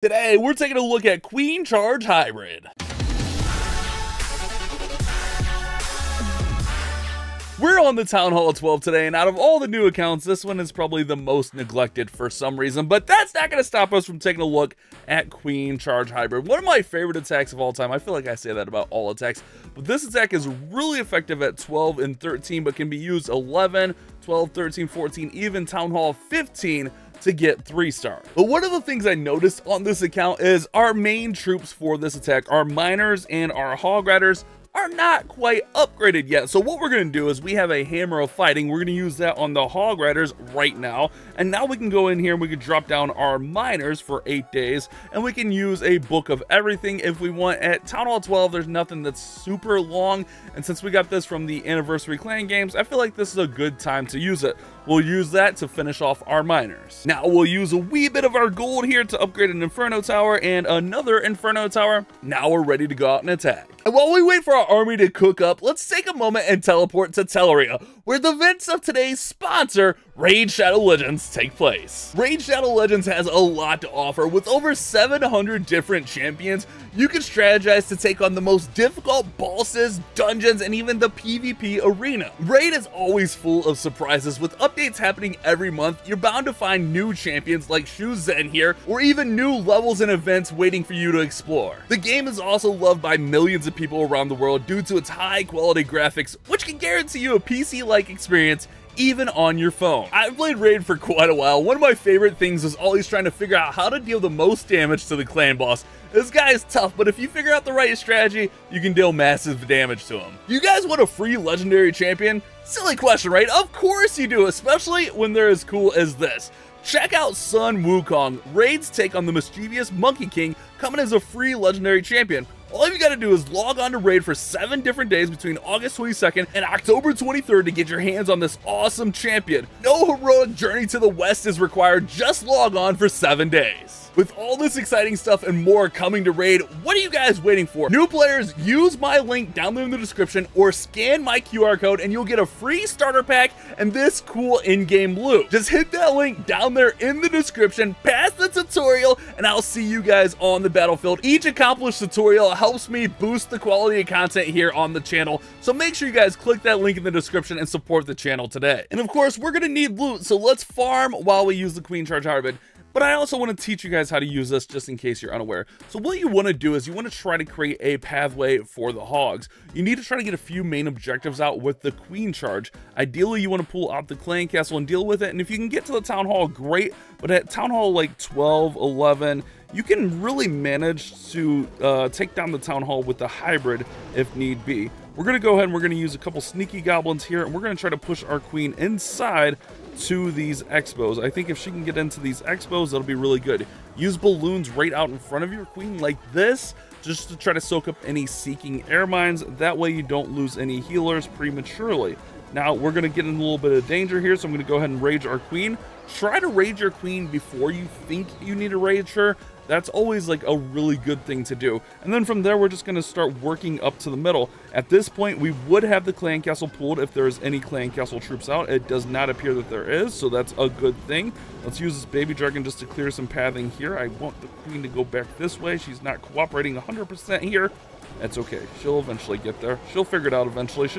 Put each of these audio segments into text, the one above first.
Today, we're taking a look at Queen Charge Hybrid. We're on the Town Hall 12 today, and out of all the new accounts, this one is probably the most neglected for some reason, but that's not going to stop us from taking a look at Queen Charge Hybrid. One of my favorite attacks of all time. I feel like I say that about all attacks, but this attack is really effective at 12 and 13, but can be used 11, 12, 13, 14, even Town Hall 15 to get 3-star. But one of the things I noticed on this account is our main troops for this attack, our miners and our hog riders, are not quite upgraded yet. So what we're going to do is we have a hammer of fighting. We're going to use that on the hog riders right now, and now we can go in here and we can drop down our miners for 8 days, and we can use a book of everything if we want. At Town Hall 12 there's nothing that's super long, and since we got this from the anniversary clan games, I feel like this is a good time to use it. We'll use that to finish off our miners. Now we'll use a wee bit of our gold here to upgrade an Inferno Tower and another Inferno Tower. Now we're ready to go out and attack. And while we wait for our army to cook up, let's take a moment and teleport to Telleria, where the events of today's sponsor, Raid Shadow Legends, take place. Raid Shadow Legends has a lot to offer. With over 700 different champions, you can strategize to take on the most difficult bosses, dungeons, and even the PvP arena. Raid is always full of surprises. With updates happening every month, you're bound to find new champions like Shu Zen here, or even new levels and events waiting for you to explore. The game is also loved by millions of people around the world due to its high quality graphics, which can guarantee you a PC-like experience even on your phone. I've played Raid for quite a while. One of my favorite things is always trying to figure out how to deal the most damage to the clan boss. This guy is tough, but if you figure out the right strategy, you can deal massive damage to him. You guys want a free legendary champion? Silly question, right? Of course you do, especially when they're as cool as this. Check out Sun Wukong, Raid's take on the mischievous Monkey King, coming as a free legendary champion. All you gotta do is log on to Raid for 7 different days between August 22nd and October 23rd to get your hands on this awesome champion. No heroic journey to the west is required, just log on for 7 days. With all this exciting stuff and more coming to Raid, what are you guys waiting for? New players, use my link down there in the description or scan my QR code and you'll get a free starter pack and this cool in-game loot. Just hit that link down there in the description, pass the tutorial, and I'll see you guys on the battlefield. Each accomplished tutorial helps me boost the quality of content here on the channel, so make sure you guys click that link in the description and support the channel today. And of course, we're gonna need loot, so let's farm while we use the Queen Charge Hybrid. But I also want to teach you guys how to use this just in case you're unaware. So what you want to do is you want to try to create a pathway for the hogs. You need to try to get a few main objectives out with the Queen Charge. Ideally, you want to pull out the clan castle and deal with it. And if you can get to the town hall, great. But at town hall like 12, 11, you can really manage to take down the town hall with the hybrid if need be. We're going to go ahead and we're going to use a couple sneaky goblins here, and we're going to try to push our queen inside to these expos. I think if she can get into these expos, that'll be really good. Use balloons right out in front of your queen like this, just to try to soak up any seeking air mines. That way you don't lose any healers prematurely. Now we're going to get in a little bit of danger here, so I'm going to go ahead and rage our queen. Try to rage your queen before you think you need to rage her. That's always like a really good thing to do. And then from there, we're just going to start working up to the middle. At this point, we would have the clan castle pulled if there's any clan castle troops out. It does not appear that there is, so that's a good thing. Let's use this baby dragon just to clear some pathing here. I want the queen to go back this way. She's not cooperating 100% here. That's okay. She'll eventually get there. She'll figure it out eventually.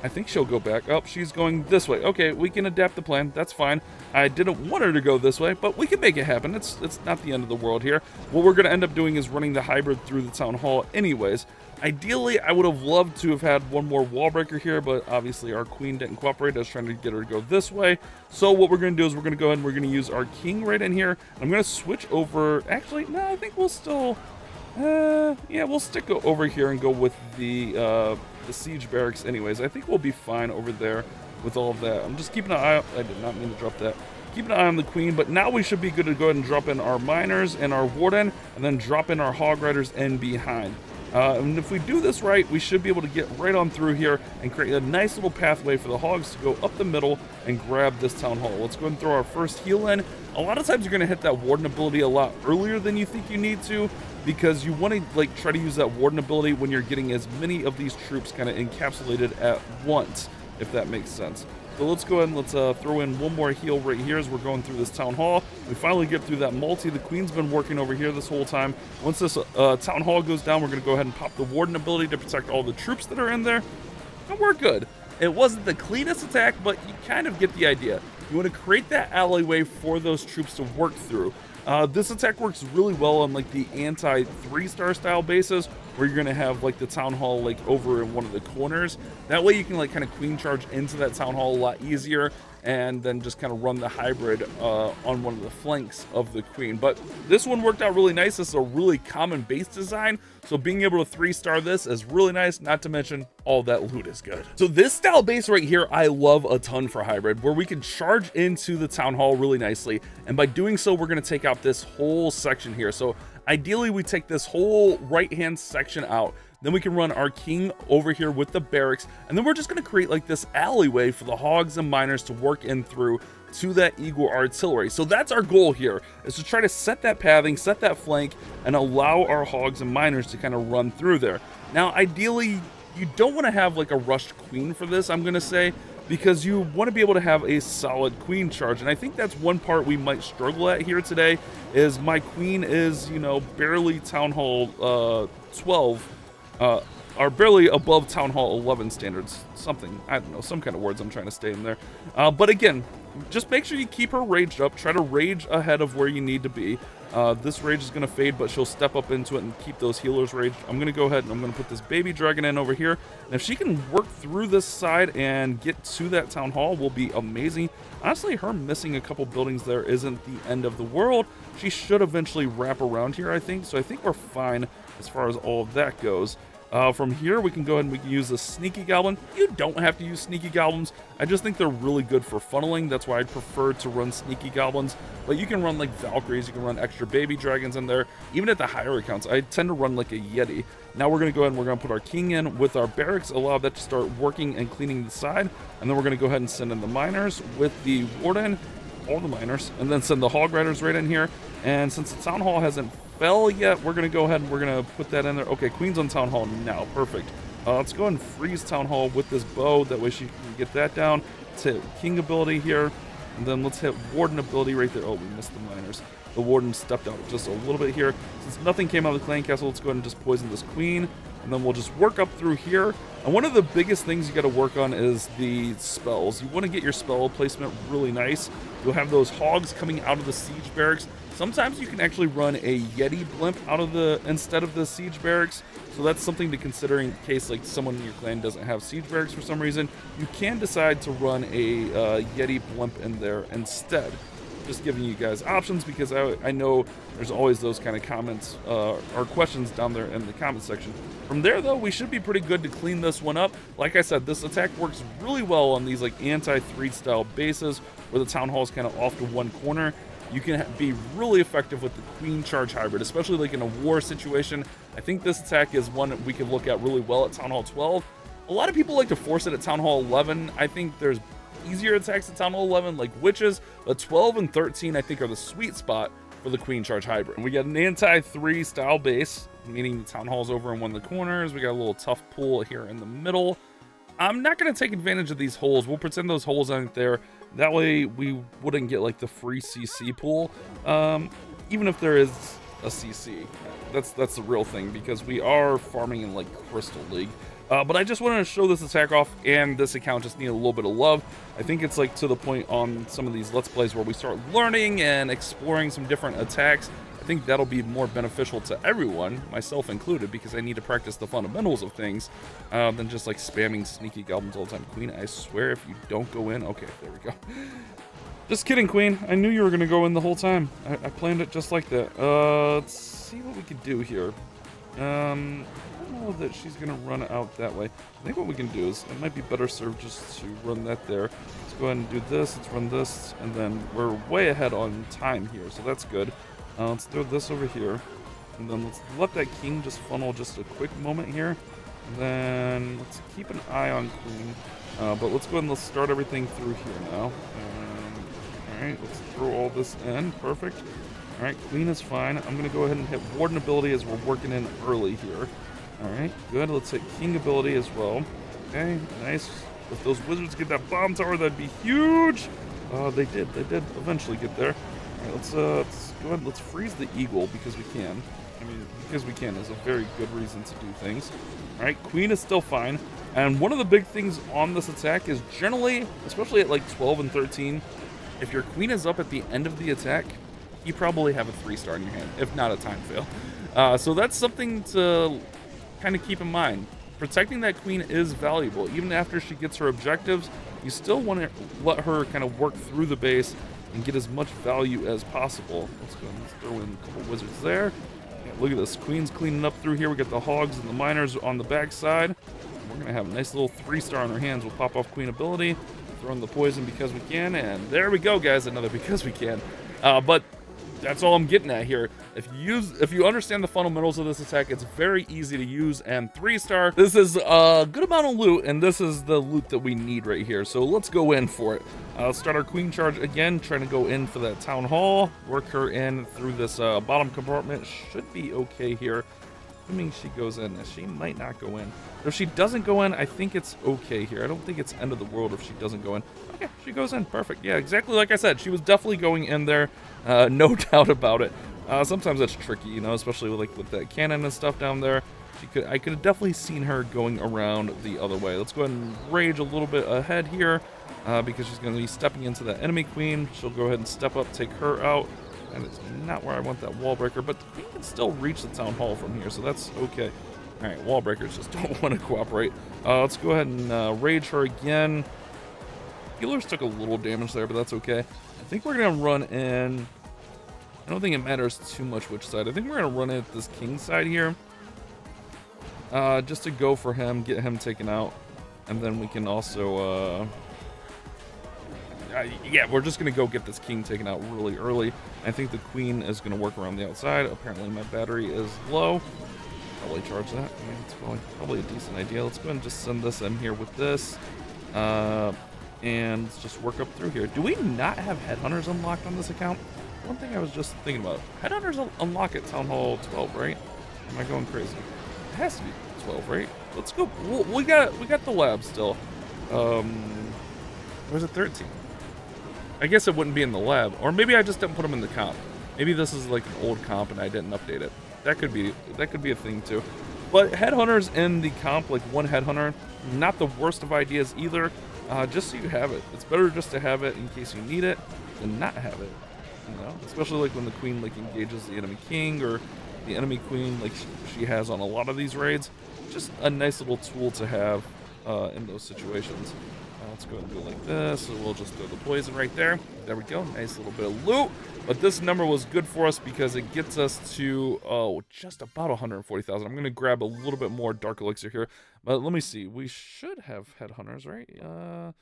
I think she'll go back. Oh, she's going this way. Okay, we can adapt the plan. That's fine. I didn't want her to go this way, but we can make it happen. It's not the end of the world here. What we're going to end up doing is running the hybrid through the town hall anyways. Ideally, I would have loved to have had one more wall breaker here, but obviously our queen didn't cooperate. I was trying to get her to go this way. So what we're going to do is we're going to go ahead and we're going to use our king right in here. I'm going to switch over. Actually, no, I think we'll still... yeah, we'll stick over here and go with the siege barracks anyways. I think we'll be fine over there with all of that. I'm just keeping an eye out. I did not mean to drop that. Keeping an eye on the queen, but now we should be good to go ahead and drop in our miners and our warden, and then drop in our hog riders in behind. And if we do this right, we should be able to get right on through here and create a nice little pathway for the hogs to go up the middle and grab this town hall. Let's go ahead and throw our first heal in. A lot of times you're going to hit that warden ability a lot earlier than you think you need to, because you want to like try to use that warden ability when you're getting as many of these troops kind of encapsulated at once, if that makes sense. So let's go ahead and let's throw in one more heal right here as we're going through this town hall. We finally get through that multi. The queen's been working over here this whole time. Once this town hall goes down, we're going to go ahead and pop the warden ability to protect all the troops that are in there. And we're good. It wasn't the cleanest attack, but you kind of get the idea. You want to create that alleyway for those troops to work through. This attack works really well on like the anti 3-star style bases, where you're gonna have like the town hall like over in one of the corners. That way you can like kind of queen charge into that town hall a lot easier, and then just kind of run the hybrid on one of the flanks of the queen. But this one worked out really nice. This is a really common base design, so being able to 3-star this is really nice, not to mention all that loot is good. So this style base right here I love a ton for hybrid, where we can charge into the town hall really nicely, and by doing so we're going to take out this whole section here. So ideally we take this whole right hand section out, then we can run our king over here with the barracks, and then we're just going to create like this alleyway for the hogs and miners to work in through to that eagle artillery. So that's our goal here, is to try to set that pathing, set that flank, and allow our hogs and miners to kind of run through there. Now ideally you don't want to have like a rushed queen for this, I'm going to say, because you want to be able to have a solid queen charge. And I think that's one part we might struggle at here today, is my queen is, you know, barely town hall 12, are barely above town hall 11 standards, something, I don't know, some kind of words I'm trying to stay in there. But again, just make sure you keep her raged up, try to rage ahead of where you need to be. This rage is going to fade, but she'll step up into it and keep those healers raged. I'm going to go ahead and I'm going to put this baby dragon in over here. And if she can work through this side and get to that town hall, will be amazing. Honestly, her missing a couple buildings there isn't the end of the world. She should eventually wrap around here, I think. So I think we're fine as far as all of that goes. From here, we can go ahead and we can use the sneaky goblin. You don't have to use sneaky goblins. I just think they're really good for funneling. That's why I prefer to run sneaky goblins. But you can run like Valkyries, you can run extra baby dragons in there. Even at the higher accounts, I tend to run like a Yeti. Now we're going to go ahead and we're going to put our king in with our barracks, allow that to start working and cleaning the side. And then we're going to go ahead and send in the miners with the warden, all the miners, and then send the hog riders right in here. And since the town hall hasn't fell yet, we're going to go ahead and we're going to put that in there. Okay, queen's on town hall now. Perfect. Let's go ahead and freeze town hall with this bow. That way she can get that down. Let's hit king ability here. And then let's hit warden ability right there. Oh, we missed the miners. The warden stepped out just a little bit here. Since nothing came out of the clan castle, let's go ahead and just poison this queen. And then we'll just work up through here. And one of the biggest things you got to work on is the spells. You want to get your spell placement really nice. You'll have those hogs coming out of the siege barracks. Sometimes you can actually run a Yeti blimp out of the instead of the siege barracks. So that's something to consider in case like someone in your clan doesn't have siege barracks for some reason. You can decide to run a Yeti blimp in there instead. Just giving you guys options, because I know there's always those kind of comments or questions down there in the comment section. From there though, we should be pretty good to clean this one up. Like I said, this attack works really well on these like anti-3 style bases where the town hall is kind of off to one corner. You can be really effective with the queen charge hybrid, especially like in a war situation. I think this attack is one that we could look at really well at town hall 12. A lot of people like to force it at town hall 11. I think there's easier attacks at town hall 11 like witches, but 12 and 13 I think are the sweet spot for the queen charge hybrid. We got an anti-3 style base, meaning the town hall's over in one of the corners. We got a little tough pool here in the middle. I'm not going to take advantage of these holes. We'll pretend those holes aren't there. That way we wouldn't get like the free CC pool, even if there is a CC. That's the real thing, because we are farming in like Crystal League. But I just wanted to show this attack off, and this account just needed a little bit of love. I think it's like to the point on some of these Let's Plays where we start learning and exploring some different attacks. I think that'll be more beneficial to everyone, myself included, because I need to practice the fundamentals of things than just like spamming sneaky goblins all the time. Queen, I swear if you don't go in... Okay, there we go. Just kidding, Queen. I knew you were going to go in the whole time. I planned it just like that. Let's see what we could do here. I don't know that she's going to run out that way. I think what we can do is, it might be better served just to run that there. Let's go ahead and do this. Let's run this. And then we're way ahead on time here, so that's good. Let's throw this over here, and then let's let that king just funnel just a quick moment here. And then let's keep an eye on queen, but let's go ahead and let's start everything through here now. All right, let's throw all this in. Perfect. All right, queen is fine. I'm gonna go ahead and hit warden ability as we're working in early here. All right, good. Let's hit king ability as well. Okay, nice. If those wizards get that bomb tower, that'd be huge. They did eventually get there. All right, let's go ahead. Let's freeze the eagle because we can. I mean, because we can is a very good reason to do things. All right, queen is still fine. And one of the big things on this attack is generally, especially at like 12 and 13, if your queen is up at the end of the attack, you probably have a 3-star in your hand, if not a time fail. So that's something to kind of keep in mind. Protecting that queen is valuable. Even after she gets her objectives, you still want to let her kind of work through the base and get as much value as possible. Let's go and throw in a couple wizards there. Yeah, look at this. Queen's cleaning up through here. We got the hogs and the miners on the back side. We're going to have a nice little 3-star on our hands. We'll pop off queen ability, throw in the poison because we can, and there we go, guys. Another because we can. But that's all I'm getting at here. If you understand the fundamentals of this attack, it's very easy to use, and 3-star. This is a good amount of loot, and this is the loot that we need right here. So let's go in for it. Let's start our queen charge again, trying to go in for that town hall. Work her in through this bottom compartment. Should be okay here. Assuming she goes in. She might not go in. If she doesn't go in, I think it's okay here. I don't think it's end of the world if she doesn't go in. Okay, she goes in. Perfect. Yeah, exactly like I said. She was definitely going in there. No doubt about it. Sometimes that's tricky, you know, especially with that cannon and stuff down there. I could have definitely seen her going around the other way. Let's go ahead and rage a little bit ahead here because she's going to be stepping into that enemy queen. She'll go ahead and step up, take her out. And it's not where I want that wall breaker, but the queen can still reach the town hall from here, so that's okay. All right, wall breakers just don't want to cooperate. Let's go ahead and rage her again. Healers took a little damage there, but that's okay. I think we're going to run in. I don't think it matters too much which side. I think we're going to run in at this king side here. Just to go for him, get him taken out. And then we can also... yeah, we're just going to go get this king taken out really early. I think the queen is going to work around the outside. Apparently my battery is low. Probably charge that. I mean, it's probably a decent idea. Let's go ahead and just send this in here with this. And let's just work up through here. Do we not have headhunters unlocked on this account? One thing I was just thinking about. Headhunters unlock at Town Hall 12, right? Am I going crazy? It has to be 12, right? Let's go. We got the lab still. Where's it 13? I guess it wouldn't be in the lab, or maybe I just didn't put them in the comp. Maybe this is like an old comp and I didn't update it. That could be a thing too. But headhunters in the comp, like one headhunter, not the worst of ideas either. Just so you have it. It's better just to have it in case you need it than not have it. You know, especially like when the queen like engages the enemy king or the enemy queen, like she has on a lot of these raids. Just a nice little tool to have in those situations. Let's go ahead and go like this. So we'll just throw the poison right there. There we go. Nice little bit of loot. But this number was good for us because it gets us to, just about 140,000. I'm going to grab a little bit more dark elixir here. But let me see. We should have headhunters, right?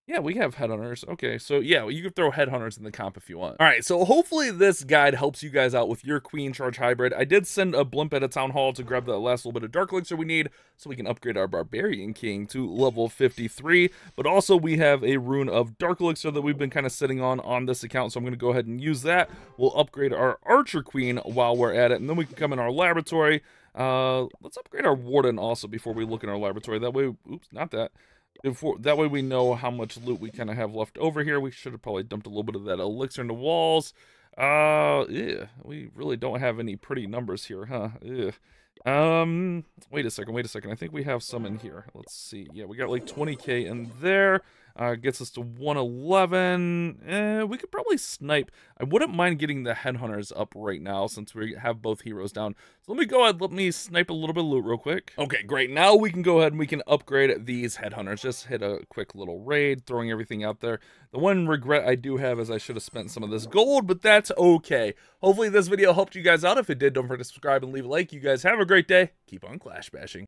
Yeah, we have headhunters. Okay, so yeah, you can throw headhunters in the comp if you want. All right, so hopefully this guide helps you guys out with your Queen Charge Hybrid. I did send a blimp at a town hall to grab the last little bit of dark elixir we need so we can upgrade our Barbarian King to level 53. But also we have a rune of dark elixir that we've been kind of sitting on this account, so I'm going to go ahead and use that. We'll upgrade our Archer Queen while we're at it, and then we can come in our laboratory. Let's upgrade our Warden also before we look in our laboratory. That way, oops, not that. That way we know how much loot we kind of have left over here. We should have probably dumped a little bit of that elixir in the walls. Yeah, we really don't have any pretty numbers here, huh? Ugh. Wait a second. I think we have some in here. Let's see. Yeah, we got like 20k in there. Gets us to 111. We could probably snipe. I wouldn't mind getting the headhunters up right now since we have both heroes down. So let me go ahead, let me snipe a little bit of loot real quick. Okay, great. Now we can go ahead and we can upgrade these headhunters. Just hit a quick little raid, throwing everything out there. The one regret I do have is I should have spent some of this gold, but that's okay. Hopefully this video helped you guys out. If it did, don't forget to subscribe and leave a like. You guys have a great day. Keep on clash bashing.